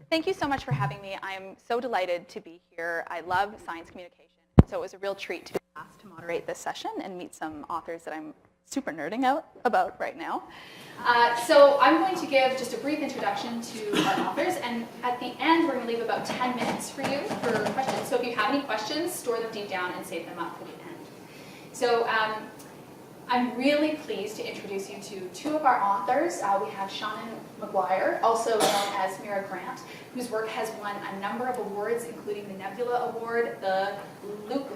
Thank you so much for having me. I'm so delighted to be here. I love science communication, so it was a real treat to be asked to moderate this session and meet some authors that I'm super nerding out about right now. So I'm going to give just a brief introduction to our authors, and at the end we're going to leave about 10 minutes for you for questions. So if you have any questions, store them deep down and save them up for the end. So I'm really pleased to introduce you to two of our authors. We have Seanan McGuire, also known as Mira Grant, whose work has won a number of awards, including the Nebula Award, the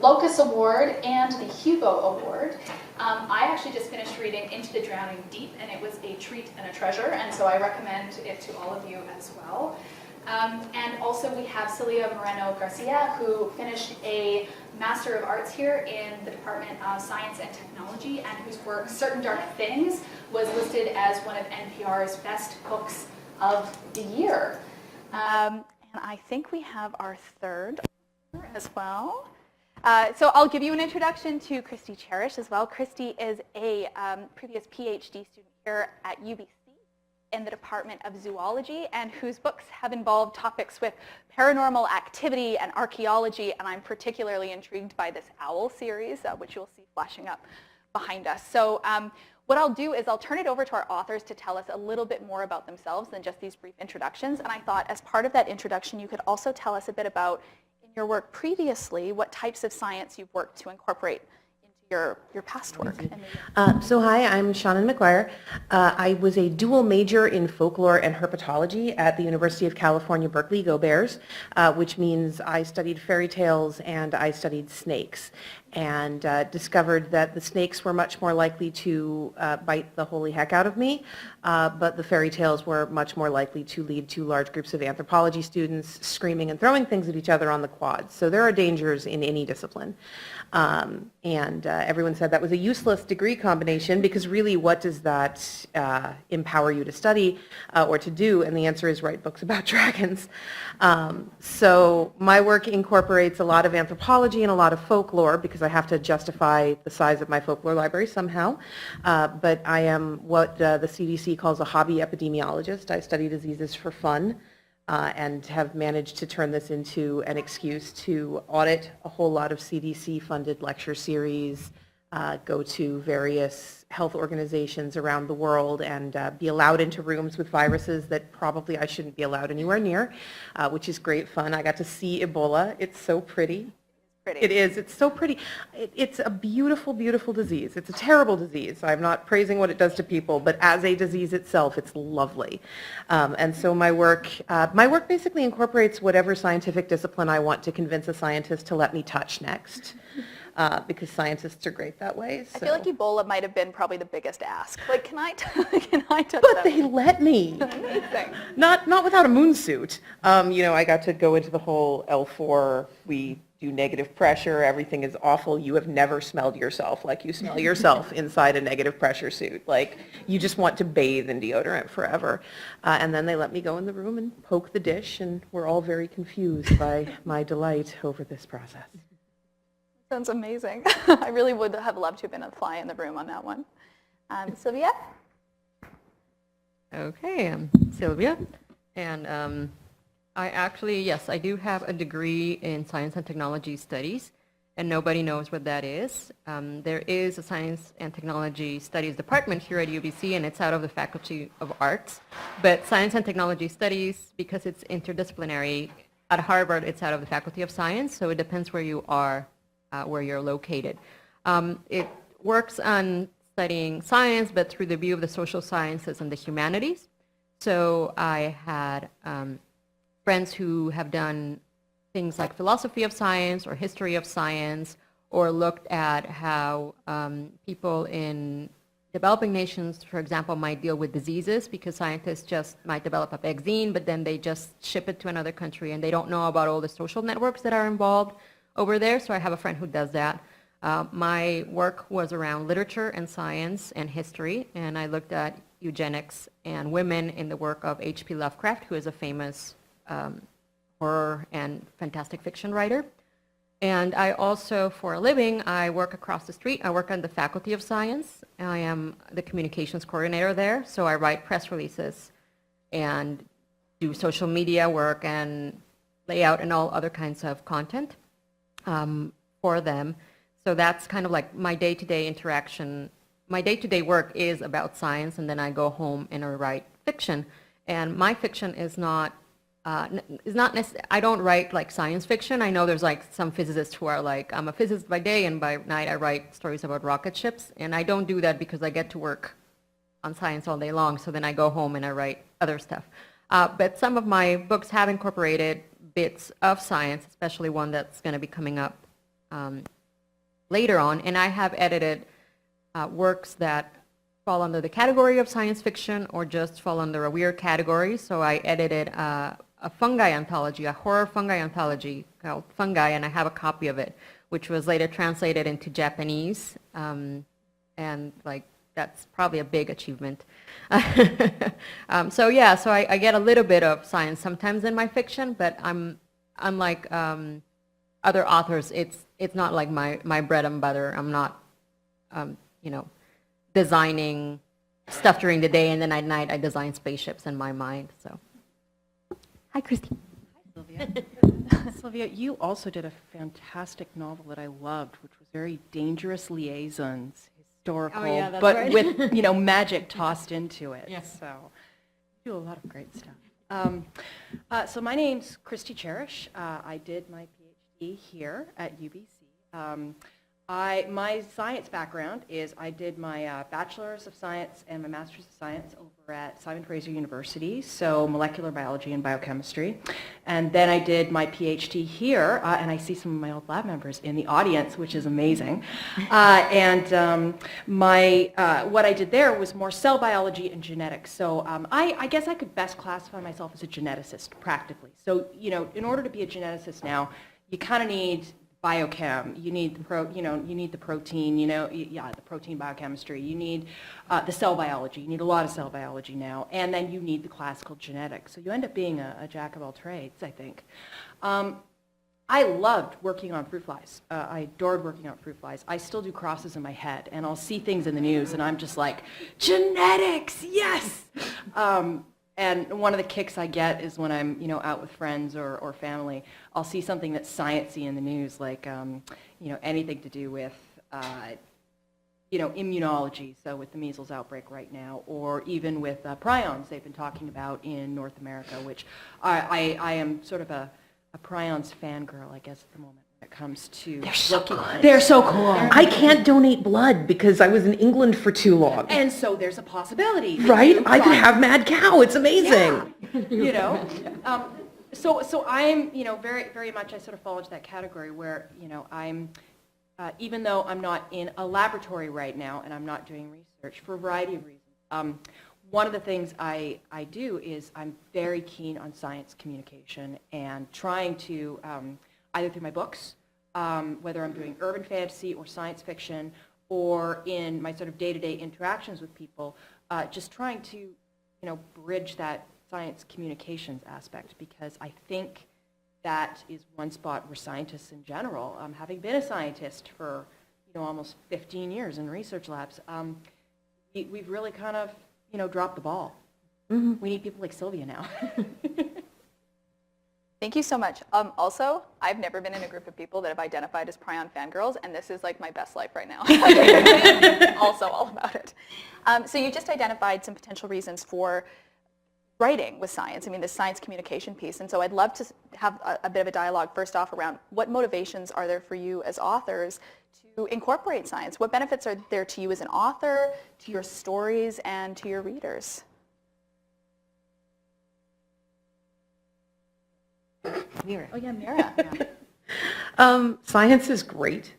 Locus Award, and the Hugo Award. I actually just finished reading Into the Drowning Deep, and it was a treat and a treasure, and so I recommend it to all of you as well. And also we have Silvia Moreno-Garcia, who finished a Master of Arts here in the Department of Science and Technology, and whose work, Certain Dark Things, was listed as one of NPR's best books of the year. And I think we have our third as well. So I'll give you an introduction to Kristi Charish as well. Kristi is a previous PhD student here at UBC in the Department of Zoology, and whose books have involved topics with paranormal activity and archaeology, and I'm particularly intrigued by this owl series, which you'll see flashing up behind us. So what I'll do is I'll turn it over to our authors to tell us a little bit more about themselves than just these brief introductions, and I thought as part of that introduction you could also tell us a bit about, in your work previously, what types of science you've worked to incorporate your past work. So hi, I'm Seanan McGuire. I was a dual major in folklore and herpetology at the University of California, Berkeley, go Bears, which means I studied fairy tales and I studied snakes, and discovered that the snakes were much more likely to bite the holy heck out of me, but the fairy tales were much more likely to lead to large groups of anthropology students screaming and throwing things at each other on the quads. So there are dangers in any discipline. Everyone said that was a useless degree combination, because really what does that empower you to study or to do? And the answer is write books about dragons. So my work incorporates a lot of anthropology and a lot of folklore, because I have to justify the size of my folklore library somehow. But I am what the CDC calls a hobby epidemiologist. I study diseases for fun. And have managed to turn this into an excuse to audit a whole lot of CDC-funded lecture series, go to various health organizations around the world, and be allowed into rooms with viruses that probably I shouldn't be allowed anywhere near, which is great fun. I got to see Ebola. It's so pretty. It is. It's so pretty. It's a beautiful, beautiful disease. It's a terrible disease. I'm not praising what it does to people, but as a disease itself, it's lovely. And so my work basically incorporates whatever scientific discipline I want to convince a scientist to let me touch next, because scientists are great that way. So. I feel like Ebola might have been probably the biggest ask. Like, can I touch But that? they let me. Amazing. Not without a moon suit. I got to go into the whole L4. We do negative pressure, everything is awful, you have never smelled yourself like you smell yourself inside a negative pressure suit. Like, you just want to bathe in deodorant forever. And then they let me go in the room and poke the dish, and we're all very confused by my delight over this process. Sounds amazing. I really would have loved to have been a fly in the room on that one. Silvia? Okay, I'm Silvia, and I do have a degree in science and technology studies, and nobody knows what that is. There is a science and technology studies department here at UBC, and it's out of the Faculty of Arts. But science and technology studies, because it's interdisciplinary, at Harvard it's out of the Faculty of Science, so it depends where you are, where you're located. It works on studying science, but through the view of the social sciences and the humanities. So I had friends who have done things like philosophy of science or history of science, or looked at how people in developing nations, for example, might deal with diseases, because scientists just might develop a vaccine, but then they just ship it to another country and they don't know about all the social networks that are involved over there. So I have a friend who does that. My work was around literature and science and history, and I looked at eugenics and women in the work of H.P. Lovecraft, who is a famous horror and fantastic fiction writer. And I also, for a living, I work across the street. I work on the Faculty of Science. I am the communications coordinator there, so I write press releases and do social media work and layout and all other kinds of content for them. So that's kind of like my day-to-day interaction. My day-to-day work is about science, and then I go home and I write fiction. And my fiction is not necessarily, I don't write like science fiction. I know there's like some physicists who are like, I'm a physicist by day and by night I write stories about rocket ships. And I don't do that because I get to work on science all day long. So then I go home and I write other stuff. But some of my books have incorporated bits of science, especially one that's going to be coming up later on. And I have edited works that fall under the category of science fiction or just fall under a weird category. So I edited a fungi anthology, a horror fungi anthology called Fungi, and I have a copy of it, which was later translated into Japanese. And like, that's probably a big achievement. So yeah, so I get a little bit of science sometimes in my fiction, but unlike other authors, it's not like my bread and butter. I'm not, designing stuff during the day, and then at night I design spaceships in my mind. So, hi, Kristi. Silvia. Silvia, you also did a fantastic novel that I loved, which was very Dangerous Liaisons, historical, Oh, yeah, that's but right. with magic tossed into it. Yes. So you do a lot of great stuff. So my name's Kristi Charish. I did my PhD here at UBC. My science background is I did my Bachelor's of Science and my Master's of Science over at Simon Fraser University, so molecular biology and biochemistry. And then I did my PhD here, and I see some of my old lab members in the audience, which is amazing. What I did there was more cell biology and genetics. So I guess I could best classify myself as a geneticist, practically. So, in order to be a geneticist now, you kind of need biochem, you need the protein, the protein biochemistry, you need the cell biology, you need a lot of cell biology now, and then you need the classical genetics. So you end up being a jack of all trades, I think. I loved working on fruit flies. I adored working on fruit flies. I still do crosses in my head, and I'll see things in the news, and I'm just like, genetics, yes! And one of the kicks I get is when I'm, out with friends or family, I'll see something that's sciencey in the news, like, anything to do with, immunology, so with the measles outbreak right now, or even with prions they've been talking about in North America, which I am sort of a prions fangirl, I guess, at the moment. It comes to They're so good. They're so cool. I can't donate blood because I was in England for too long. And so there's a possibility. that Right? you I could try- have mad cow. It's amazing. Yeah. So I'm, very, very much, I sort of fall into that category where, I'm, even though I'm not in a laboratory right now and I'm not doing research for a variety of reasons, one of the things I do is I'm very keen on science communication and trying to, either through my books, whether I'm doing urban fantasy or science fiction, or in my sort of day-to-day interactions with people, just trying to, bridge that science communications aspect, because I think that is one spot where scientists in general, having been a scientist for, almost 15 years in research labs, we've really kind of, dropped the ball. Mm-hmm. We need people like Silvia now. Thank you so much. Also, I've never been in a group of people that have identified as prion fangirls, and this is like my best life right now. I'm also all about it. So you just identified some potential reasons for writing with science, the science communication piece. And so I'd love to have a bit of a dialogue first off around what motivations are there for you as authors to incorporate science? What benefits are there to you as an author, to your stories, and to your readers? Mira. Oh yeah, Mira. Yeah. Science is great.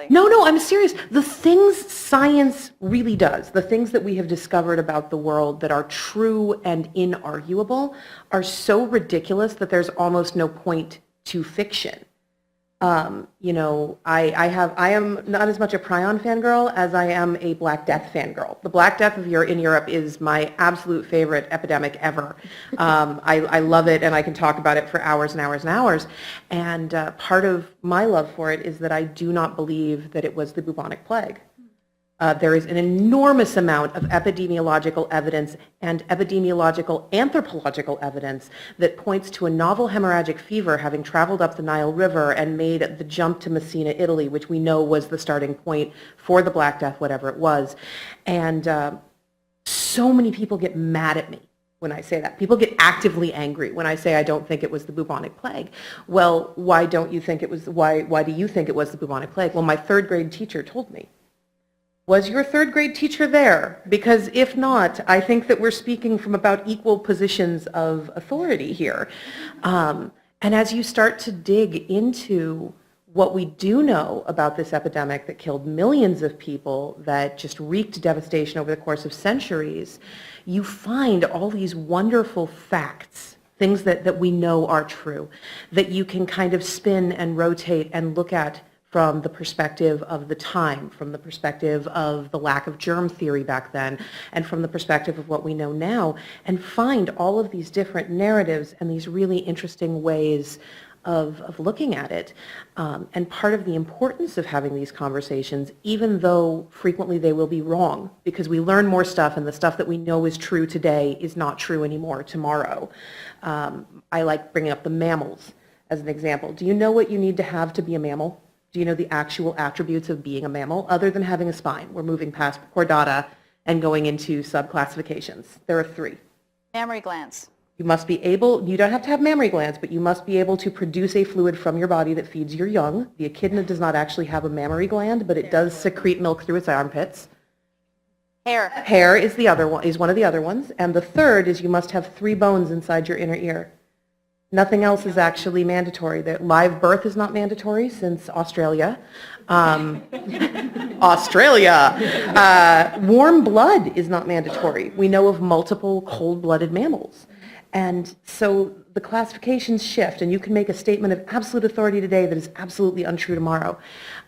No, I'm serious. The things science really does, the things that we have discovered about the world that are true and inarguable, are so ridiculous that there's almost no point to fiction. I am not as much a prion fangirl as I am a Black Death fangirl. The Black Death in Europe is my absolute favorite epidemic ever. I love it, and I can talk about it for hours and hours and hours. And part of my love for it is that I do not believe that it was the bubonic plague. There is an enormous amount of epidemiological evidence and epidemiological anthropological evidence that points to a novel hemorrhagic fever having traveled up the Nile River and made the jump to Messina, Italy, which we know was the starting point for the Black Death, whatever it was. And so many people get mad at me when I say that. People get actively angry when I say I don't think it was the bubonic plague. Well, why don't you think it was, why do you think it was the bubonic plague? Well, my third grade teacher told me. Was your third grade teacher there? Because if not, I think that we're speaking from about equal positions of authority here. And as you start to dig into what we do know about this epidemic that killed millions of people, that just wreaked devastation over the course of centuries, you find all these wonderful facts, things that we know are true, that you can kind of spin and rotate and look at from the perspective of the time, from the perspective of the lack of germ theory back then, and from the perspective of what we know now, and find all of these different narratives and these really interesting ways of looking at it. And part of the importance of having these conversations, even though frequently they will be wrong, because we learn more stuff and the stuff that we know is true today is not true anymore tomorrow. I like bringing up the mammals as an example. Do you know what you need to have to be a mammal? Do you know the actual attributes of being a mammal other than having a spine? We're moving past chordata and going into subclassifications. There are 3. Mammary glands. You must be able, you don't have to have mammary glands, but you must be able to produce a fluid from your body that feeds your young. The echidna does not actually have a mammary gland, but it does secrete milk through its armpits. Hair. Hair is the other one, is one of the other ones. And the third is you must have 3 bones inside your inner ear. Nothing else is actually mandatory. The live birth is not mandatory since Australia. Warm blood is not mandatory. We know of multiple cold-blooded mammals. And so the classifications shift, and you can make a statement of absolute authority today that is absolutely untrue tomorrow.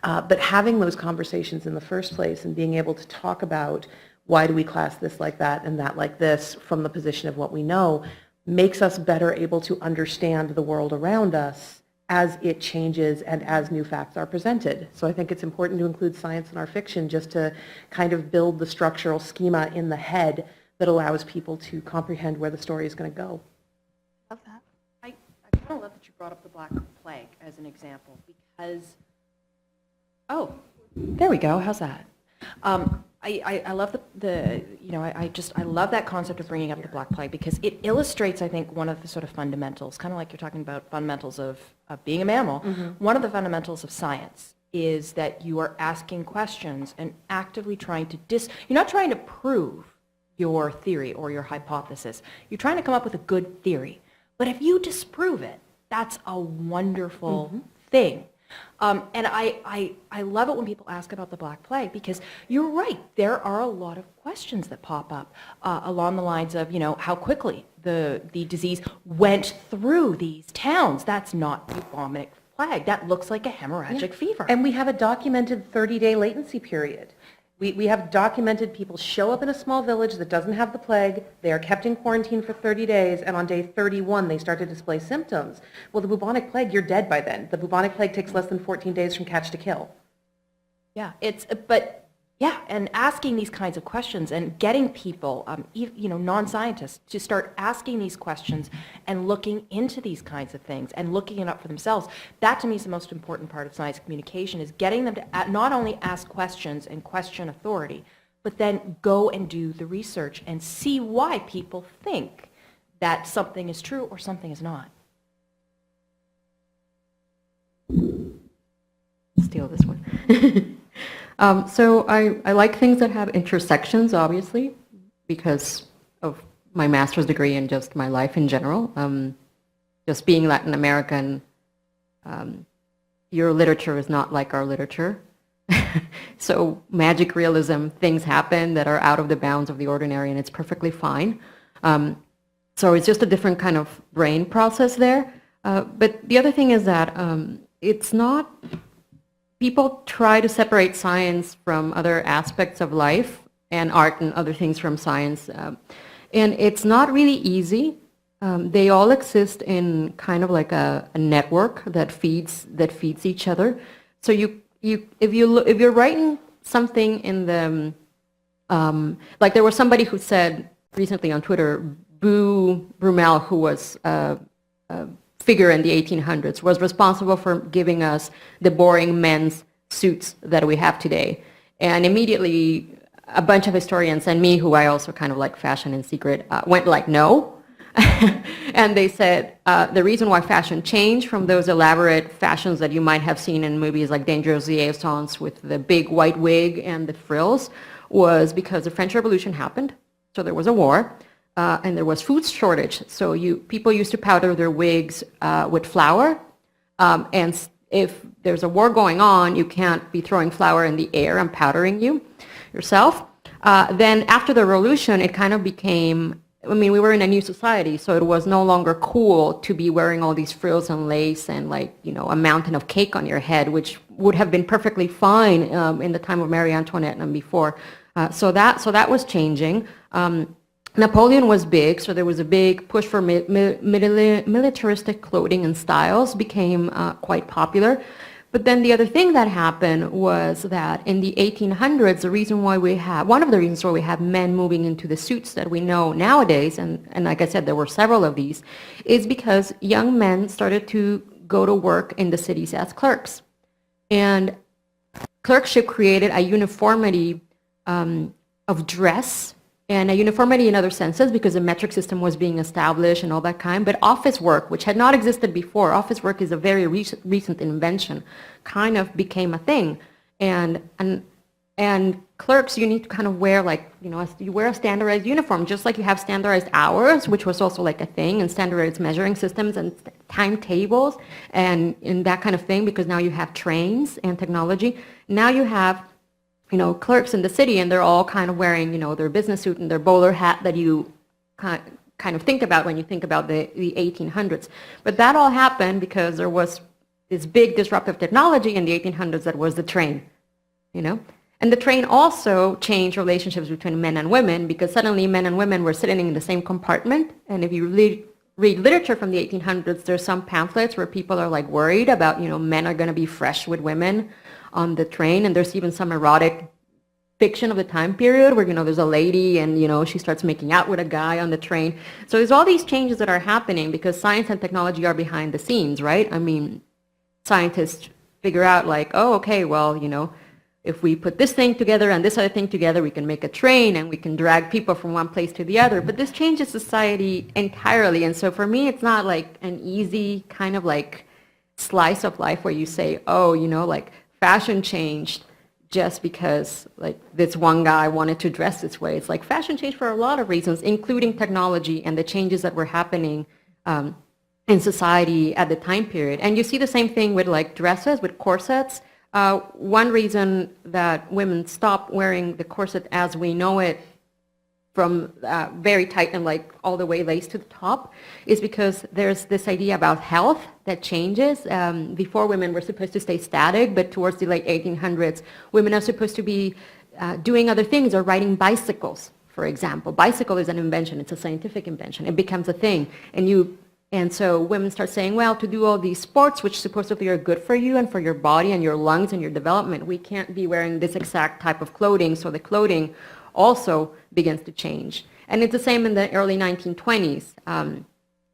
But having those conversations in the first place and being able to talk about why do we class this like that and that like this from the position of what we know makes us better able to understand the world around us as it changes and as new facts are presented. So I think it's important to include science in our fiction just to kind of build the structural schema in the head that allows people to comprehend where the story is going to go. Love that. I kind of love that you brought up the Black Plague as an example because, oh, there we go. How's that? I love I love that concept of bringing up the Black Plague because it illustrates, I think, one of the sort of fundamentals, kind of like you're talking about fundamentals of being a mammal. Mm-hmm. One of the fundamentals of science is that you are asking questions and actively trying to you're not trying to prove your theory or your hypothesis. You're trying to come up with a good theory. But if you disprove it, that's a wonderful thing. And I love it when people ask about the Black Plague because you're right. There are a lot of questions that pop up along the lines of, how quickly the disease went through these towns. That's not bubonic plague. That looks like a hemorrhagic fever. And we have a documented 30-day latency period. We have documented people show up in a small village that doesn't have the plague, they are kept in quarantine for 30 days, and on day 31 they start to display symptoms. Well, the bubonic plague, you're dead by then. The bubonic plague takes less than 14 days from catch to kill. Yeah, and asking these kinds of questions and getting people, non-scientists, to start asking these questions and looking into these kinds of things and looking it up for themselves. That, to me, is the most important part of science communication, is getting them to not only ask questions and question authority, but then go and do the research and see why people think that something is true or something is not. Steal this one. So I like things that have intersections, obviously, because of my master's degree and just my life in general. Just being Latin American, your literature is not like our literature. So magic realism, things happen that are out of the bounds of the ordinary, and it's perfectly fine. So it's just a different kind of brain process there. But the other thing is that it's not... People try to separate science from other aspects of life and art and other things from science. And it's not really easy. They all exist in kind of like a network that feeds each other. So if you're writing something in the, like there was somebody who said recently on Twitter, Boo Brummel, who was a figure in the 1800s, was responsible for giving us the boring men's suits that we have today. And immediately a bunch of historians and me, who I also kind of like fashion in secret, went like, no. And they said the reason why fashion changed from those elaborate fashions that you might have seen in movies like Dangerous Liaisons with the big white wig and the frills was because the French Revolution happened. So there was a war. And there was food shortage, so people used to powder their wigs with flour, and if there's a war going on, you can't be throwing flour in the air and powdering yourself. Then after the revolution, it kind of became, I mean, we were in a new society, so it was no longer cool to be wearing all these frills and lace and a mountain of cake on your head, which would have been perfectly fine in the time of Marie Antoinette and before. So that was changing. Napoleon was big, so there was a big push for militaristic clothing and styles became quite popular. But then the other thing that happened was that in the 1800s, one of the reasons why we have men moving into the suits that we know nowadays, and like I said, there were several of these, is because young men started to go to work in the cities as clerks. And clerkship created a uniformity of dress, and a uniformity in other senses because a metric system was being established and all that kind. But office work, which had not existed before, office work is a very recent invention, kind of became a thing. And clerks, you need to kind of wear you wear a standardized uniform, just like you have standardized hours, which was also like a thing, and standardized measuring systems and timetables and that kind of thing, because now you have trains and technology. Now you have clerks in the city, and they're all kind of wearing, their business suit and their bowler hat that you kind of think about when you think about the 1800s. But that all happened because there was this big disruptive technology in the 1800s that was the train, And the train also changed relationships between men and women, because suddenly men and women were sitting in the same compartment. And if you read literature from the 1800s, there's some pamphlets where people are worried about, men are going to be fresh with women on the train, and there's even some erotic fiction of the time period where there's a lady and she starts making out with a guy on the train. So there's all these changes that are happening because science and technology are behind the scenes, right? I mean, scientists figure out oh, okay, well, if we put this thing together and this other thing together, we can make a train and we can drag people from one place to the other. But this changes society entirely, and so for me, it's not an easy kind of slice of life where you say, oh, fashion changed just because this one guy wanted to dress this way. It's fashion changed for a lot of reasons, including technology and the changes that were happening in society at the time period. And you see the same thing with dresses, with corsets. One reason that women stopped wearing the corset as we know it, from very tight and all the way laced to the top, is because there's this idea about health that changes. Before, women were supposed to stay static, but towards the late 1800s, women are supposed to be doing other things or riding bicycles, for example. Bicycle is an invention. It's a scientific invention. It becomes a thing. And so women start saying, well, to do all these sports, which supposedly are good for you and for your body and your lungs and your development, we can't be wearing this exact type of clothing. So the clothing also begins to change. And it's the same in the early 1920s.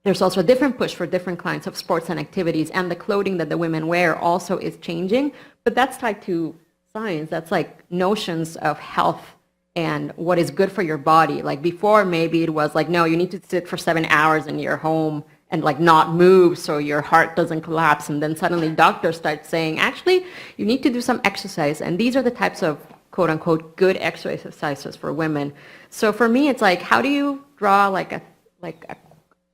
There's also a different push for different kinds of sports and activities, and the clothing that the women wear also is changing. But that's tied to science. That's notions of health and what is good for your body. Before, maybe it was no, you need to sit for 7 hours in your home and not move so your heart doesn't collapse. And then suddenly doctors start saying, actually, you need to do some exercise. And these are the types of quote unquote good exercises for women. So for me, it's how do you draw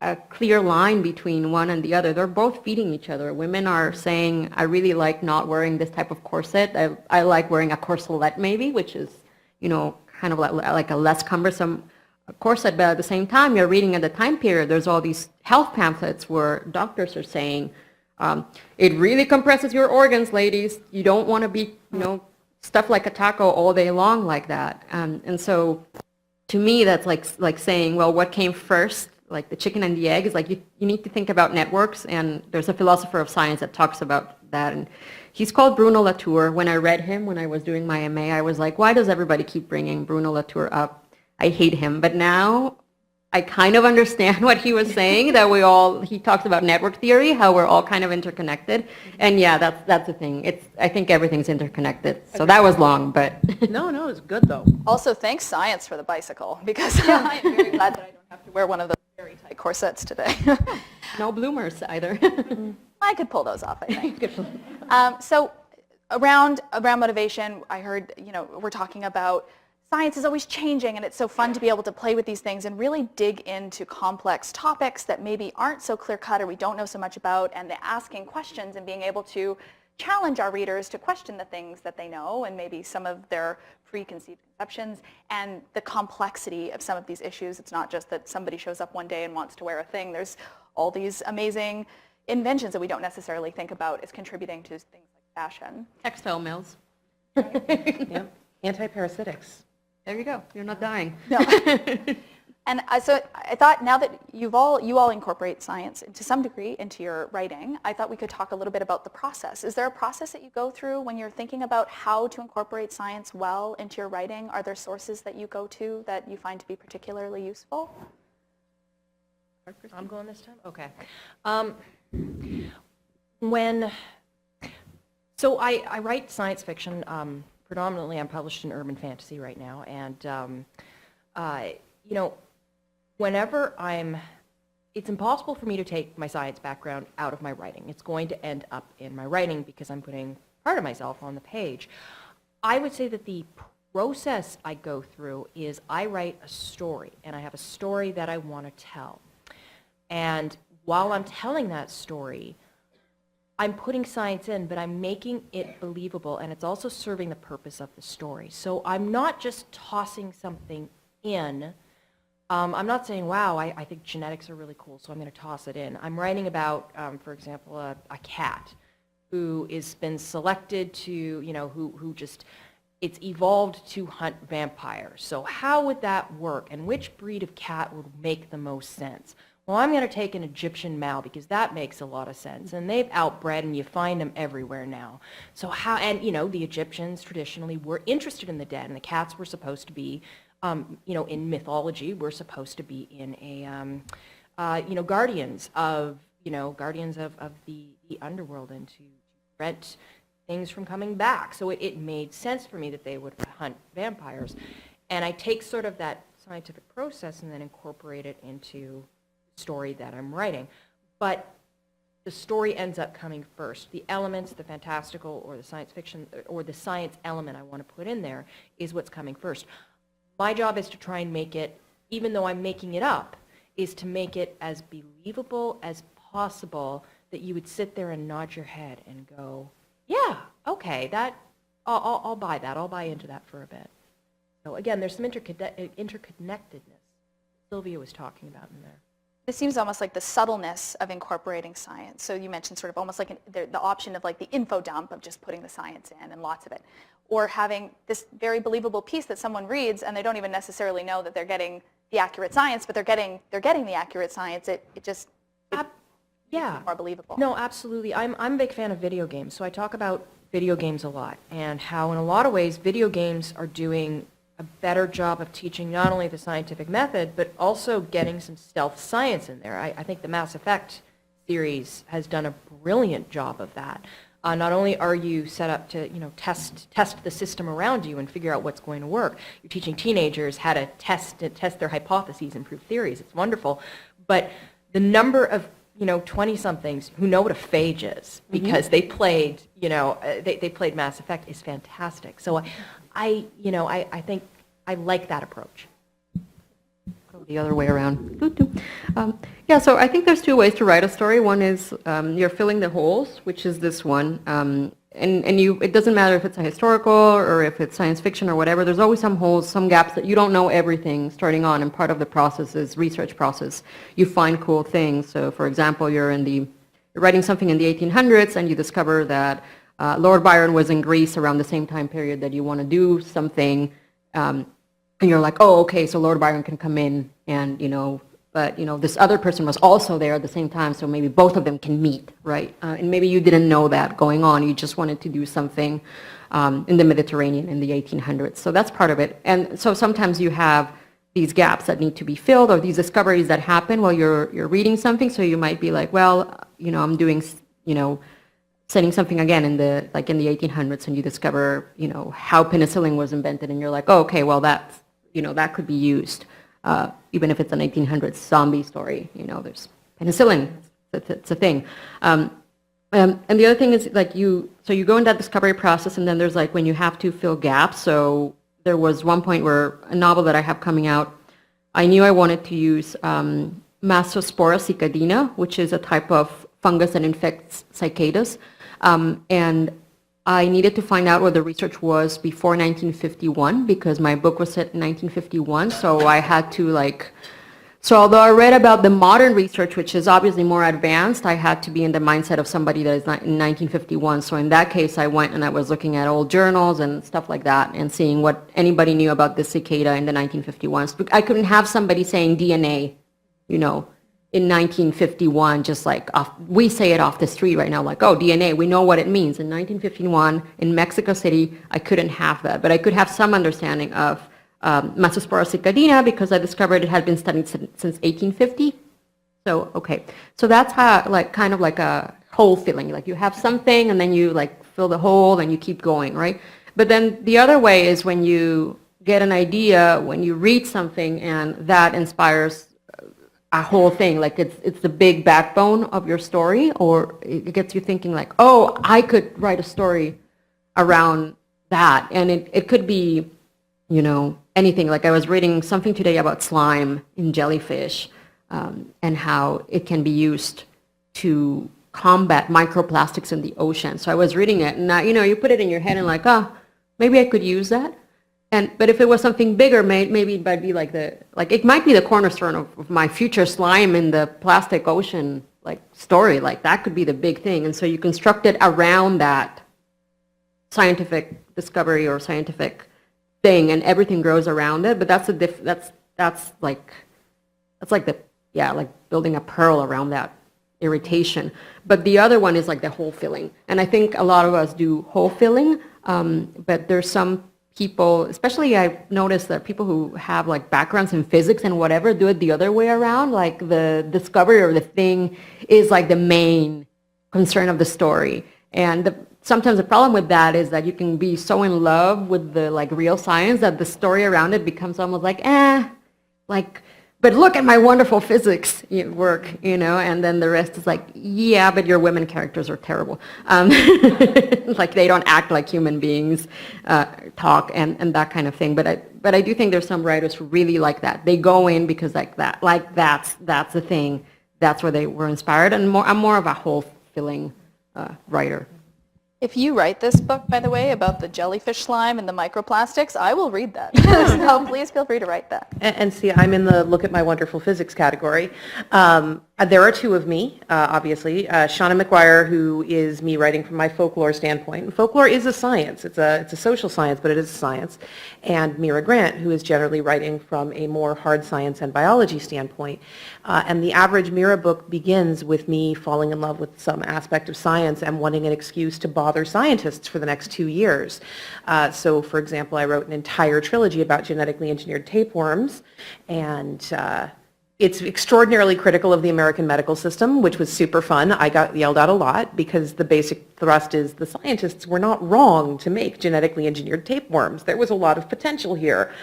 a clear line between one and the other? They're both feeding each other. Women are saying, I really like not wearing this type of corset. I like wearing a corselet maybe, which is, kind of like a less cumbersome corset. But at the same time, you're reading at the time period, there's all these health pamphlets where doctors are saying, it really compresses your organs, ladies. You don't want to be, stuff like a taco all day long like that. And so to me, that's like saying, well, what came first, like the chicken and the egg. Is like you need to think about networks, and there's a philosopher of science that talks about that, and he's called Bruno Latour. When I read him when I was doing my MA, I was like, why does everybody keep bringing Bruno Latour up? I hate him. But now I kind of understand what he was saying, that he talks about network theory, how we're all kind of interconnected. And yeah, that's the thing. I think everything's interconnected. So that was long, but. No, it's good though. Also, thanks science for the bicycle, because I am very glad that I don't have to wear one of those very tight corsets today. No bloomers either. I could pull those off, I think. So around motivation, I heard, we're talking about science is always changing, and it's so fun to be able to play with these things and really dig into complex topics that maybe aren't so clear-cut or we don't know so much about, and the asking questions and being able to challenge our readers to question the things that they know and maybe some of their preconceived conceptions and the complexity of some of these issues. It's not just that somebody shows up one day and wants to wear a thing. There's all these amazing inventions that we don't necessarily think about as contributing to things like fashion. Textile mills. Yep. Anti-parasitics. There you go. You're not dying. No. And so I thought, now that you all incorporate science to some degree into your writing, I thought we could talk a little bit about the process. Is there a process that you go through when you're thinking about how to incorporate science well into your writing? Are there sources that you go to that you find to be particularly useful? I'm going this time? Okay. So I write science fiction. Predominantly, I'm published in urban fantasy right now, and whenever it's impossible for me to take my science background out of my writing. It's going to end up in my writing because I'm putting part of myself on the page. I would say that the process I go through is I write a story, and I have a story that I want to tell. And while I'm telling that story, I'm putting science in, but I'm making it believable, and it's also serving the purpose of the story. So I'm not just tossing something in. I'm not saying, wow, I think genetics are really cool, so I'm going to toss it in. I'm writing about, for example, a cat who has been selected to, who just, it's evolved to hunt vampires. So how would that work, and which breed of cat would make the most sense? Well, I'm going to take an Egyptian Mal because that makes a lot of sense. And they've outbred, and you find them everywhere now. So the Egyptians traditionally were interested in the dead, and the cats were supposed to be, in mythology, were supposed to be in guardians of the underworld, and to prevent things from coming back. So it made sense for me that they would hunt vampires. And I take sort of that scientific process and then incorporate it into story that I'm writing. But the story ends up coming first. The elements, the fantastical or the science fiction or the science element I want to put in there is what's coming first. My job is to try and make it, even though I'm making it up, is to make it as believable as possible that you would sit there and nod your head and go, yeah, okay, that I'll buy that. I'll buy into that for a bit. So again, there's some interconnectedness Silvia was talking about in there. This seems almost like the subtleness of incorporating science. So you mentioned sort of almost like the option of like the info dump of just putting the science in and lots of it. Or having this very believable piece that someone reads and they don't even necessarily know that they're getting the accurate science, but they're getting the accurate science. It just makes it more believable. No, absolutely. I'm a big fan of video games. So I talk about video games a lot and how in a lot of ways video games are doing a better job of teaching not only the scientific method, but also getting some stealth science in there. I think the Mass Effect series has done a brilliant job of that. Not only are you set up to, test the system around you and figure out what's going to work, you're teaching teenagers how to test their hypotheses and prove theories. It's wonderful. But the number of 20-somethings who know what a phage is because they played, they played Mass Effect is fantastic. So I think I like that approach. Go the other way around. So I think there's two ways to write a story. One is you're filling the holes, which is this one. It doesn't matter if it's a historical or if it's science fiction or whatever. There's always some holes, some gaps that you don't know everything starting on, and part of the process is research process. You find cool things. So, for example, you're writing something in the 1800s, and you discover that Lord Byron was in Greece around the same time period that you want to do something, and you're like, oh, okay, so Lord Byron can come in and but this other person was also there at the same time, so maybe both of them can meet, right? And maybe you didn't know that going on. You just wanted to do something in the Mediterranean in the 1800s. So that's part of it. And so sometimes you have these gaps that need to be filled, or these discoveries that happen while you're reading something. So you might be like, well, I'm doing, setting something again in the 1800s, and you discover, how penicillin was invented, and you're like, oh, okay, well, that's, that could be used. Even if it's an 1800s zombie story, there's penicillin, it's a thing. And the other thing is so you go in that discovery process, and then there's when you have to fill gaps. So there was one point where a novel that I have coming out, I knew I wanted to use Massospora cicadina, which is a type of fungus that infects cicadas. And I needed to find out what the research was before 1951, because my book was set in 1951, so I had to so although I read about the modern research, which is obviously more advanced, I had to be in the mindset of somebody that is not in 1951. So in that case, I went and I was looking at old journals and stuff like that and seeing what anybody knew about the cicada in the 1951s. I couldn't have somebody saying DNA, in 1951, just we say it off the street right now, oh, DNA, we know what it means. In 1951, in Mexico City, I couldn't have that, but I could have some understanding of Massospora cicadina, because I discovered it had been studied since 1850. So, okay. So that's how, kind of like a hole filling. You have something, and then you, fill the hole, and you keep going, right? But then the other way is when you get an idea, when you read something, and that inspires a whole thing. It's the big backbone of your story, or it gets you thinking, oh, I could write a story around that. And it could be, anything. I was reading something today about slime in jellyfish, and how it can be used to combat microplastics in the ocean. So I was reading it, and now, you put it in your head and maybe I could use that. But if it was something bigger, maybe it might be it might be the cornerstone of my future slime in the plastic ocean story. That could be the big thing. And so you construct it around that scientific discovery or scientific thing, and everything grows around it. But that's like building a pearl around that irritation. But the other one is the hole filling, and I think a lot of us do hole filling. But there's some people, especially I've noticed that people who have backgrounds in physics and whatever do it the other way around. The discovery or the thing is the main concern of the story, and sometimes the problem with that is that you can be so in love with the real science that the story around it becomes almost but look at my wonderful physics work, and then the rest is yeah, but your women characters are terrible. They don't act like human beings talk and that kind of thing. But I do think there's some writers who really like that. They go in because that's the thing. That's where they were inspired. And I'm more of a hole filling writer. If you write this book, by the way, about the jellyfish slime and the microplastics, I will read that. So please feel free to write that. And see, I'm in the look at my wonderful physics category. There are two of me, obviously. Seanan McGuire, who is me writing from my folklore standpoint. And folklore is a science. It's a social science, but it is a science. And Mira Grant, who is generally writing from a more hard science and biology standpoint. And the average Mira book begins with me falling in love with some aspect of science and wanting an excuse to bother scientists for the next 2 years. So, for example, I wrote an entire trilogy about genetically engineered tapeworms, and it's extraordinarily critical of the American medical system, which was super fun. I got yelled at a lot because the basic thrust is the scientists were not wrong to make genetically engineered tapeworms. There was a lot of potential here.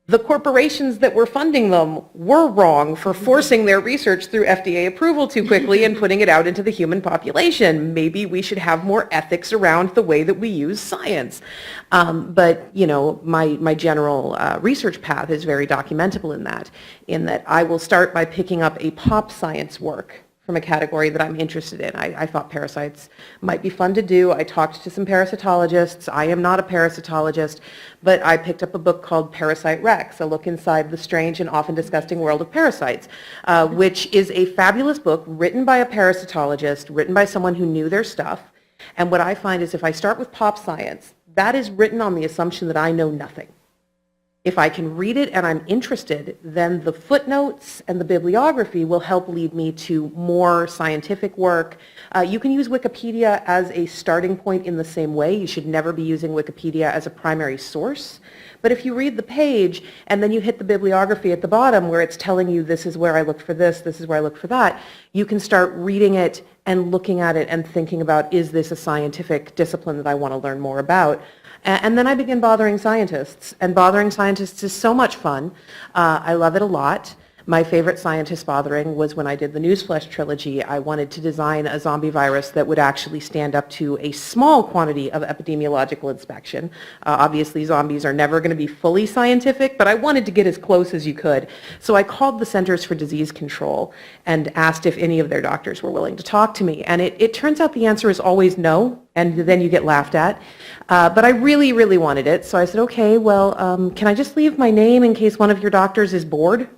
The corporations that were funding them were wrong for forcing their research through FDA approval too quickly and putting it out into the human population. Maybe we should have more ethics around the way that we use science. But, my general research path is very documentable in that I will start by picking up a pop science work from a category that I'm interested in. I thought parasites might be fun to do. I talked to some parasitologists. I am not a parasitologist, but I picked up a book called Parasite Rex, A Look Inside the Strange and Often Disgusting World of Parasites, which is a fabulous book written by a parasitologist, written by someone who knew their stuff. And what I find is if I start with pop science, that is written on the assumption that I know nothing. If I can read it and I'm interested, then the footnotes and the bibliography will help lead me to more scientific work. You can use Wikipedia as a starting point in the same way. You should never be using Wikipedia as a primary source. But if you read the page and then you hit the bibliography at the bottom where it's telling you this is where I looked for this is where I looked for that, you can start reading it and looking at it and thinking about, is this a scientific discipline that I want to learn more about? And then I begin bothering scientists. And bothering scientists is so much fun. I love it a lot. My favorite scientist bothering was when I did the Newsflesh trilogy. I wanted to design a zombie virus that would actually stand up to a small quantity of epidemiological inspection. Obviously, zombies are never going to be fully scientific, but I wanted to get as close as you could. So I called the Centers for Disease Control and asked if any of their doctors were willing to talk to me. And it turns out the answer is always no, and then you get laughed at. But I really, really wanted it. So I said, okay, well, can I just leave my name in case one of your doctors is bored?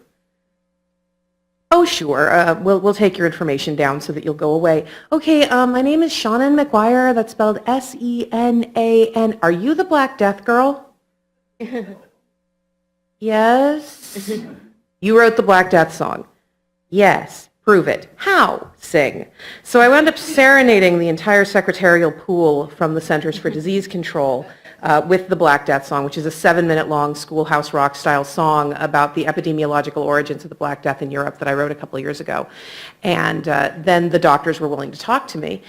Oh, sure. We'll take your information down so that you'll go away. Okay, my name is Seanan McGuire. That's spelled S-E-N-A-N. Are you the Black Death girl? Yes. You wrote the Black Death song? Yes. Prove it. How? Sing. So I wound up serenading the entire secretarial pool from the Centers for Disease Control with the Black Death song, which is a 7-minute long Schoolhouse Rock style song about the epidemiological origins of the Black Death in Europe that I wrote a couple of years ago. And then the doctors were willing to talk to me.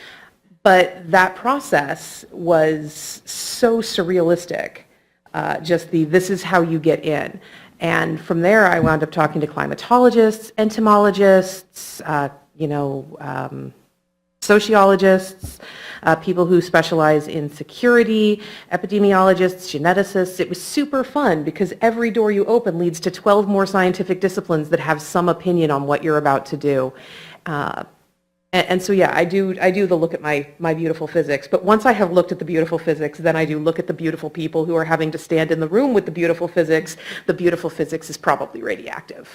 But that process was so surrealistic, just this is how you get in. And from there, I wound up talking to climatologists, entomologists, sociologists, people who specialize in security, epidemiologists, geneticists. It was super fun because every door you open leads to 12 more scientific disciplines that have some opinion on what you're about to do. And so, yeah, I do the look at my beautiful physics. But once I have looked at the beautiful physics, then I do look at the beautiful people who are having to stand in the room with the beautiful physics. The beautiful physics is probably radioactive.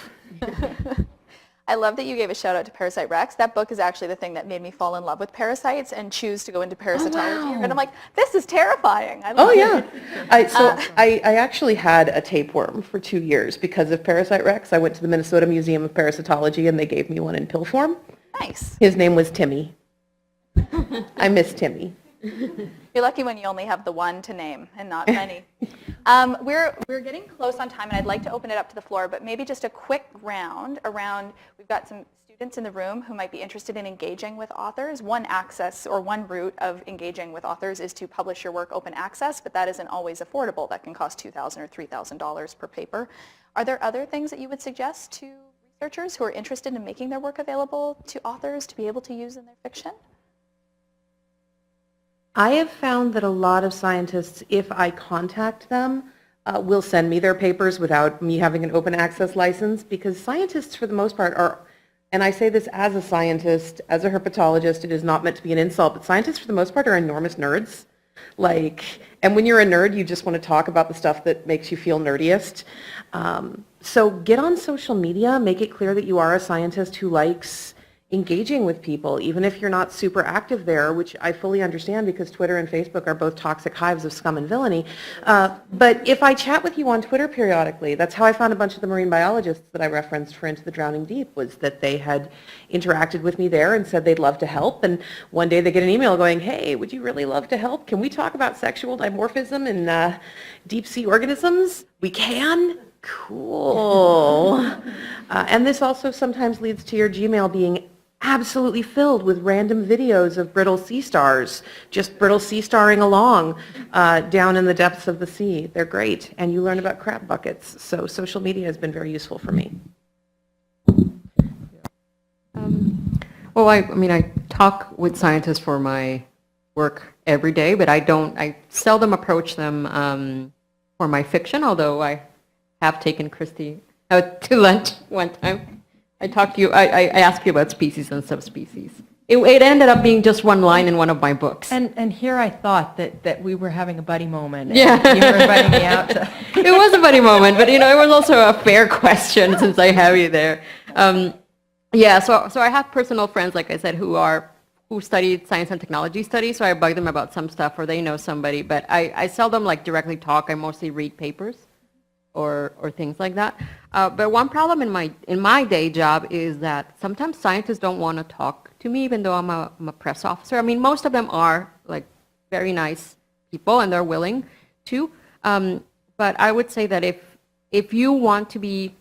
I love that you gave a shout out to Parasite Rex. That book is actually the thing that made me fall in love with parasites and choose to go into parasitology. Oh, wow. And I'm like, this is terrifying. I love yeah. it. I actually had a tapeworm for 2 years because of Parasite Rex. I went to the Minnesota Museum of Parasitology and they gave me one in pill form. Nice. His name was Timmy. I miss Timmy. You're lucky when you only have the one to name and not many. We're getting close on time, and I'd like to open it up to the floor, but maybe just a quick round around, we've got some students in the room who might be interested in engaging with authors. One access or one route of engaging with authors is to publish your work open access, but that isn't always affordable. That can cost $2,000 or $3,000 per paper. Are there other things that you would suggest to researchers who are interested in making their work available to authors to be able to use in their fiction? I have found that a lot of scientists, if I contact them, will send me their papers without me having an open access license, because scientists for the most part are, and I say this as a scientist, as a herpetologist, it is not meant to be an insult, but scientists for the most part are enormous nerds. And when you're a nerd, you just want to talk about the stuff that makes you feel nerdiest. So get on social media, make it clear that you are a scientist who likes engaging with people, even if you're not super active there, which I fully understand because Twitter and Facebook are both toxic hives of scum and villainy. But if I chat with you on Twitter periodically, that's how I found a bunch of the marine biologists that I referenced for Into the Drowning Deep, was that they had interacted with me there and said they'd love to help. And one day they get an email going, hey, would you really love to help? Can we talk about sexual dimorphism in deep sea organisms? We can? Cool. And this also sometimes leads to your Gmail being absolutely filled with random videos of brittle sea stars, just brittle sea starring along down in the depths of the sea. They're great, and you learn about crab buckets. So social media has been very useful for me. Well, I talk with scientists for my work every day, but I seldom approach them for my fiction, although I have taken Kristi out to lunch one time. I talked to you, I asked you about species and subspecies. It ended up being just one line in one of my books. And here I thought that we were having a buddy moment. And Yeah. you were inviting me out to... It was a funny moment, but it was also a fair question since I have you there. So I have personal friends, like I said, who studied science and technology studies, so I bug them about some stuff or they know somebody, but I seldom directly talk. I mostly read papers. or things like that. But one problem in my day job is that sometimes scientists don't want to talk to me, even though I'm a press officer. I mean, most of them are like very nice people, and they're willing to. But I would say that if you want to be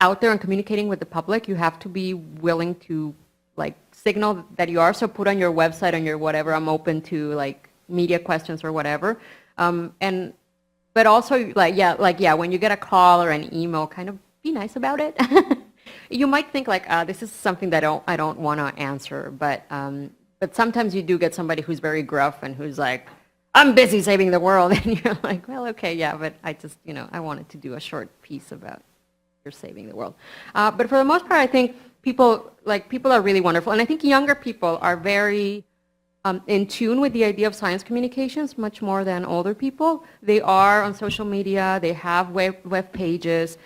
out there and communicating with the public, you have to be willing to like signal that you are. So put on your website, on your whatever, I'm open to like media questions or whatever. But also when you get a call or an email, kind of be nice about it. You might think like, this is something that I don't want to answer, but sometimes you do get somebody who's very gruff and who's like, I'm busy saving the world, and you're like, well, okay, yeah, but I just, I wanted to do a short piece about you're saving the world. But for the most part, I think people are really wonderful, and I think younger people are very in tune with the idea of science communications much more than older people. They are on social media. They have web pages.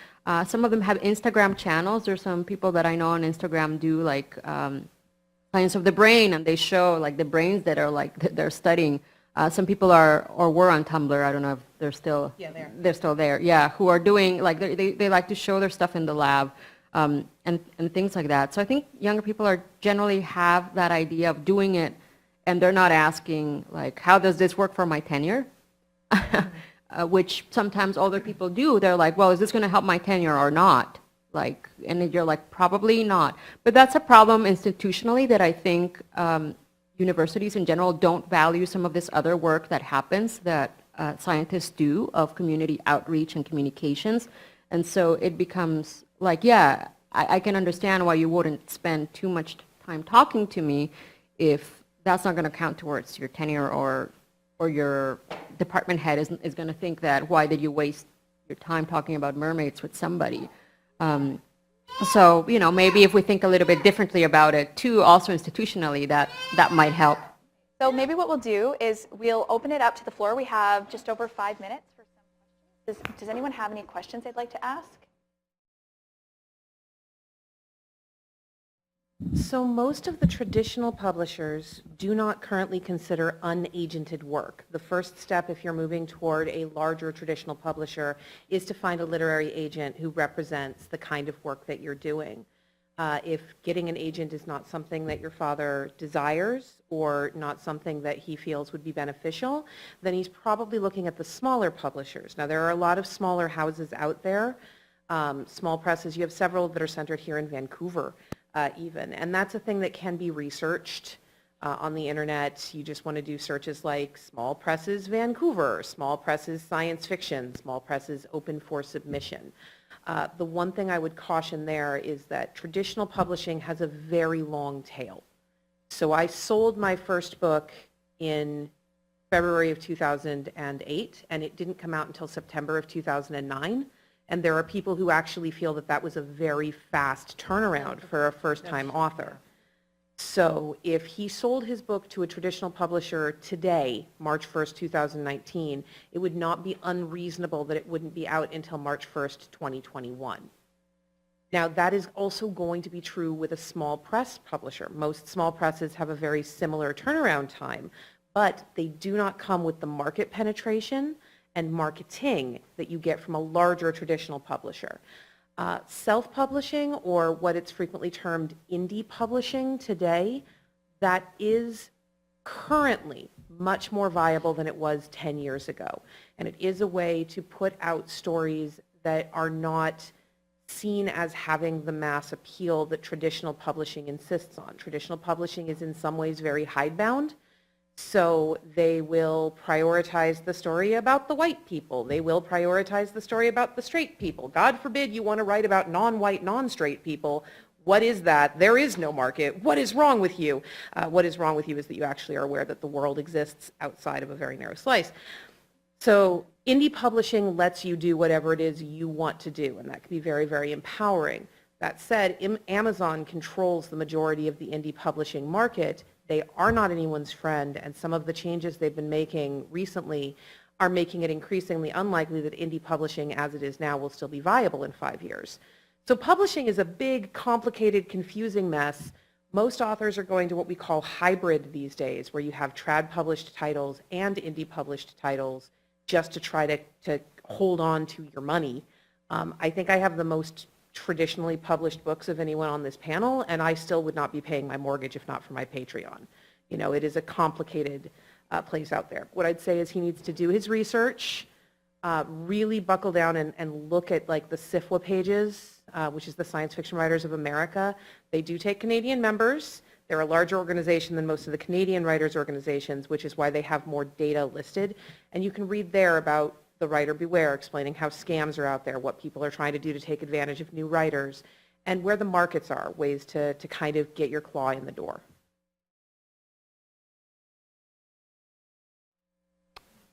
Some of them have Instagram channels. There's some people that I know on Instagram do like science of the brain, and they show like the brains that are like they're studying. Some people are or were on Tumblr. I don't know if they're still. Yeah, they're still there. Yeah, who are doing like they like to show their stuff in the lab and things like that. So I think younger people are generally have that idea of doing it, and they're not asking like, how does this work for my tenure? Which sometimes older people do. They're like, well, is this going to help my tenure or not? Like, and you're like, probably not. But that's a problem institutionally that I think universities in general don't value some of this other work that happens that scientists do of community outreach and communications. And so it becomes like, yeah, I can understand why you wouldn't spend too much time talking to me if that's not going to count towards your tenure, or your department head is going to think that, why did you waste your time talking about mermaids with somebody? So, maybe if we think a little bit differently about it too, also institutionally, that might help. So maybe what we'll do is we'll open it up to the floor. We have just over 5 minutes for some questions. Does anyone have any questions they'd like to ask? So most of the traditional publishers do not currently consider unagented work. The first step, if you're moving toward a larger traditional publisher, is to find a literary agent who represents the kind of work that you're doing. If getting an agent is not something that your father desires or not something that he feels would be beneficial, then he's probably looking at the smaller publishers. Now, there are a lot of smaller houses out there, small presses. You have several that are centered here in Vancouver. Even. And that's a thing that can be researched on the internet. You just want to do searches like small presses Vancouver, small presses science fiction, small presses open for submission. The one thing I would caution there is that traditional publishing has a very long tail. So I sold my first book in February of 2008, and it didn't come out until September of 2009. And there are people who actually feel that that was a very fast turnaround for a first-time author. So if he sold his book to a traditional publisher today, March 1st, 2019, it would not be unreasonable that it wouldn't be out until March 1st, 2021. Now, that is also going to be true with a small press publisher. Most small presses have a very similar turnaround time, but they do not come with the market penetration and marketing that you get from a larger traditional publisher. Self-publishing, or what it's frequently termed indie publishing today, that is currently much more viable than it was 10 years ago. And it is a way to put out stories that are not seen as having the mass appeal that traditional publishing insists on. Traditional publishing is in some ways very hidebound. So they will prioritize the story about the white people. They will prioritize the story about the straight people. God forbid you want to write about non-white, non-straight people. What is that? There is no market. What is wrong with you? What is wrong with you is that you actually are aware that the world exists outside of a very narrow slice. So indie publishing lets you do whatever it is you want to do, and that can be very, very empowering. That said, Amazon controls the majority of the indie publishing market. They are not anyone's friend, and some of the changes they've been making recently are making it increasingly unlikely that indie publishing as it is now will still be viable in 5 years. So publishing is a big, complicated, confusing mess. Most authors are going to what we call hybrid these days, where you have trad published titles and indie published titles just to try to hold on to your money. I think I have the most traditionally published books of anyone on this panel, and I still would not be paying my mortgage if not for my Patreon. You know, it is a complicated place out there. What I'd say is he needs to do his research, really buckle down and look at like the SIFWA pages, which is the Science Fiction Writers of America. They do take Canadian members. They're a larger organization than most of the Canadian writers' organizations, which is why they have more data listed. And you can read there about the writer beware, explaining how scams are out there, what people are trying to do to take advantage of new writers, and where the markets are, ways to kind of get your claw in the door.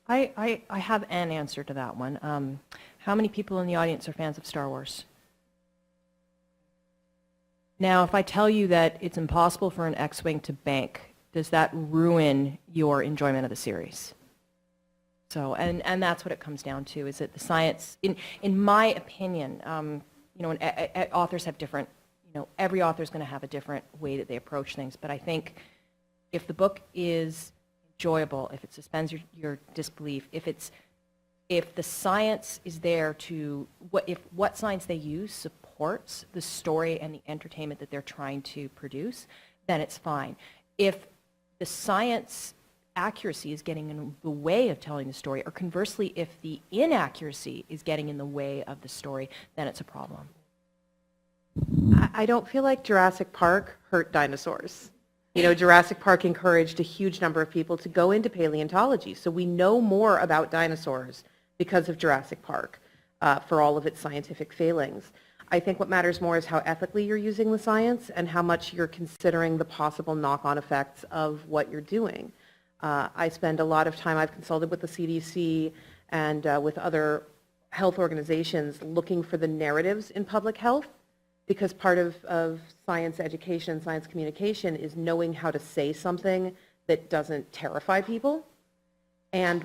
I have an answer to that one. How many people in the audience are fans of Star Wars? Now, if I tell you that it's impossible for an X-Wing to bank, does that ruin your enjoyment of the series? So, and that's what it comes down to, is that the science, in my opinion, you know, authors have different, you know, every author is going to have a different way that they approach things, but I think if the book is enjoyable, if it suspends your disbelief, if the science is there to, what science they use supports the story and the entertainment that they're trying to produce, then it's fine. If the science accuracy is getting in the way of telling the story, or conversely, if the inaccuracy is getting in the way of the story, then it's a problem. I don't feel like Jurassic Park hurt dinosaurs. You know, Jurassic Park encouraged a huge number of people to go into paleontology. So we know more about dinosaurs because of Jurassic Park, for all of its scientific failings. I think what matters more is how ethically you're using the science and how much you're considering the possible knock-on effects of what you're doing. I spend a lot of time, I've consulted with the CDC and with other health organizations looking for the narratives in public health, because part of science education, science communication is knowing how to say something that doesn't terrify people. And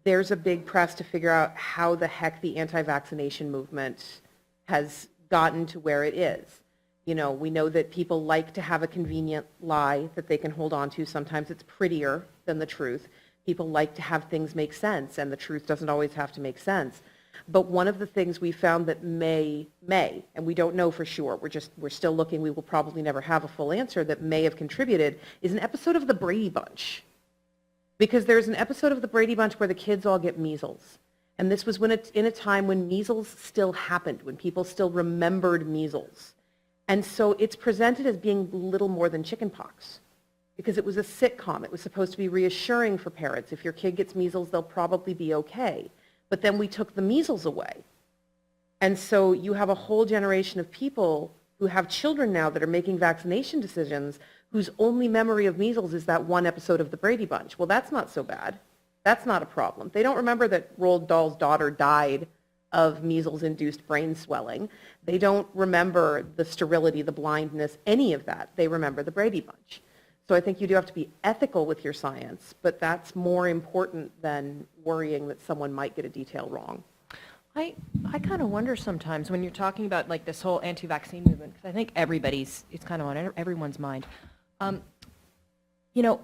there's a big press to figure out how the heck the anti-vaccination movement has gotten to where it is. You know, we know that people like to have a convenient lie that they can hold on to. Sometimes it's prettier than the truth. People like to have things make sense, and the truth doesn't always have to make sense. But one of the things we found that may, and we don't know for sure, we're still looking, we will probably never have a full answer, that may have contributed, is an episode of the Brady Bunch. Because there's an episode of the Brady Bunch where the kids all get measles. And this was in a time when measles still happened, when people still remembered measles. And so it's presented as being little more than chickenpox, because it was a sitcom. It was supposed to be reassuring for parents. If your kid gets measles, they'll probably be okay. But then we took the measles away. And so you have a whole generation of people who have children now that are making vaccination decisions whose only memory of measles is that one episode of the Brady Bunch. Well, that's not so bad. That's not a problem. They don't remember that Roald Dahl's daughter died of measles-induced brain swelling. They don't remember the sterility, the blindness, any of that. They remember the Brady Bunch. So I think you do have to be ethical with your science, but that's more important than worrying that someone might get a detail wrong. I kind of wonder sometimes when you're talking about like this whole anti-vaccine movement, because I think it's kind of on everyone's mind. You know,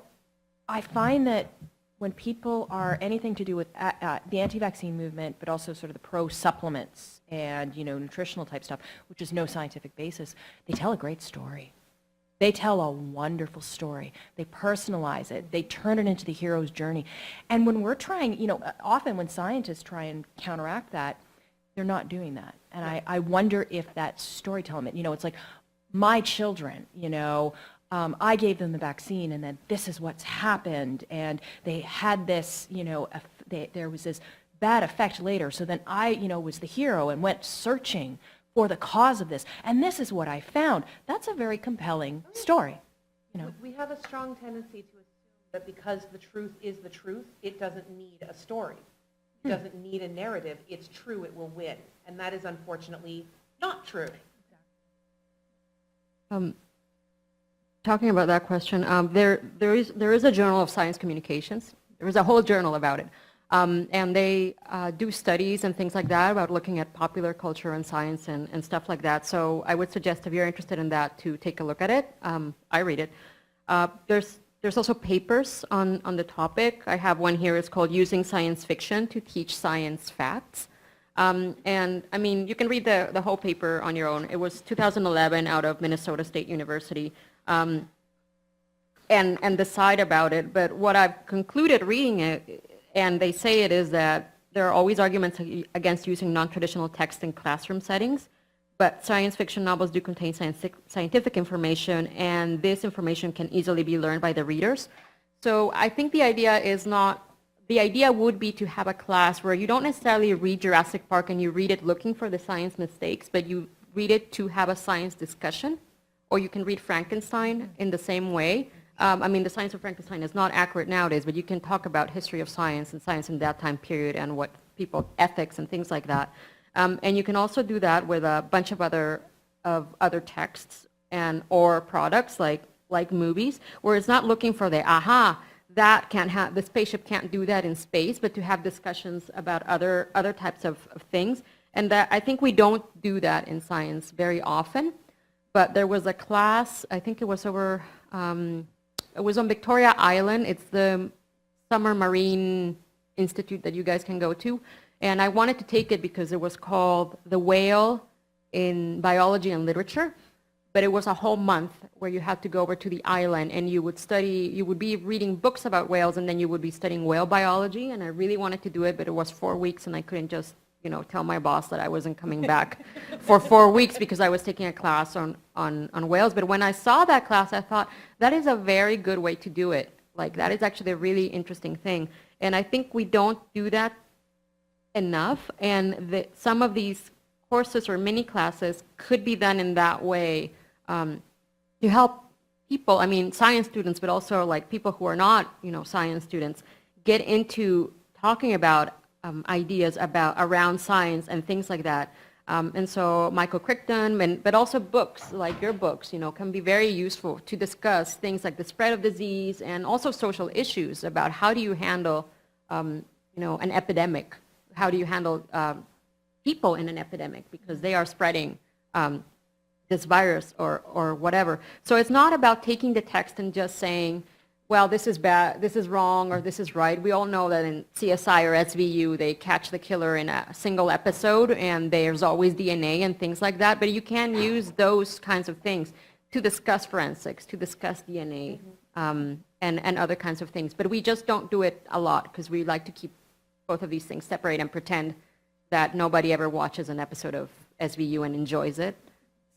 I find that when people are anything to do with the anti-vaccine movement, but also sort of the pro-supplements and, you know, nutritional type stuff, which is no scientific basis, they tell a great story. They tell a wonderful story. They personalize it. They turn it into the hero's journey. And when we're trying, you know, often when scientists try and counteract that, they're not doing that. And I wonder if that storytelling, you know, it's like my children, you know, I gave them the vaccine and then this is what's happened. And they had this, you know, there was this bad effect later. So then I, you know, was the hero and went searching for the cause of this. And this is what I found. That's a very compelling story. You know. We have a strong tendency to assume that because the truth is the truth, it doesn't need a story. It doesn't need a narrative. It's true, it will win. And that is unfortunately not true. Talking about that question, there is a Journal of Science Communications. There is a whole journal about it. And they do studies and things like that about looking at popular culture and science and stuff like that. So I would suggest if you're interested in that to take a look at it. I read it. There's also papers on the topic. I have one here. It's called Using Science Fiction to Teach Science Facts. And I mean, you can read the whole paper on your own. It was 2011 out of Minnesota State University, and decide about it. But what I've concluded reading it, and they say it, is that there are always arguments against using non-traditional text in classroom settings, but science fiction novels do contain scientific information, and this information can easily be learned by the readers. So I think the idea is not, the idea would be to have a class where you don't necessarily read Jurassic Park and you read it looking for the science mistakes, but you read it to have a science discussion, or you can read Frankenstein in the same way. I mean, the science of Frankenstein is not accurate nowadays, but you can talk about history of science and science in that time period and what people, ethics and things like that. And you can also do that with a bunch of other texts and or products like movies, where it's not looking for the that can't have, the spaceship can't do that in space, but to have discussions about other types of things. And that, I think we don't do that in science very often. But there was a class, I think it was over, it was on Victoria Island. It's the Summer Marine Institute that you guys can go to. And I wanted to take it because it was called The Whale in Biology and Literature. But it was a whole month where you had to go over to the island and you would study, you would be reading books about whales, and then you would be studying whale biology. And I really wanted to do it, but it was 4 weeks and I couldn't just, tell my boss that I wasn't coming back for 4 weeks because I was taking a class on whales. But when I saw that class, I thought, that is a very good way to do it. Like, that is actually a really interesting thing. And I think we don't do that enough. And some of these courses or mini classes could be done in that way, to help people, I mean, science students, but also like people who are not, science students, get into talking about ideas around science and things like that. And so Michael Crichton, but also books like your books, can be very useful to discuss things like the spread of disease and also social issues about how do you handle, an epidemic? How do you handle people in an epidemic because they are spreading this virus or whatever. So it's not about taking the text and just saying, well, this is bad, this is wrong, or this is right. We all know that in CSI or SVU, they catch the killer in a single episode, and there's always DNA and things like that. But you can use those kinds of things to discuss forensics, to discuss DNA, and other kinds of things. But we just don't do it a lot because we like to keep both of these things separate and pretend that nobody ever watches an episode of SVU and enjoys it.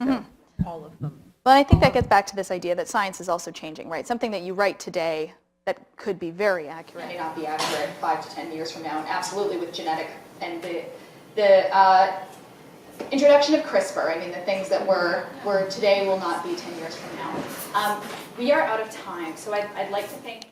So. All of them. Well, I think that gets back to this idea that science is also changing, right? Something that you write today that could be very accurate may not be accurate 5 to 10 years from now, and absolutely with genetic and the introduction of CRISPR. I mean, the things that were today will not be 10 years from now. We are out of time, so I'd like to thank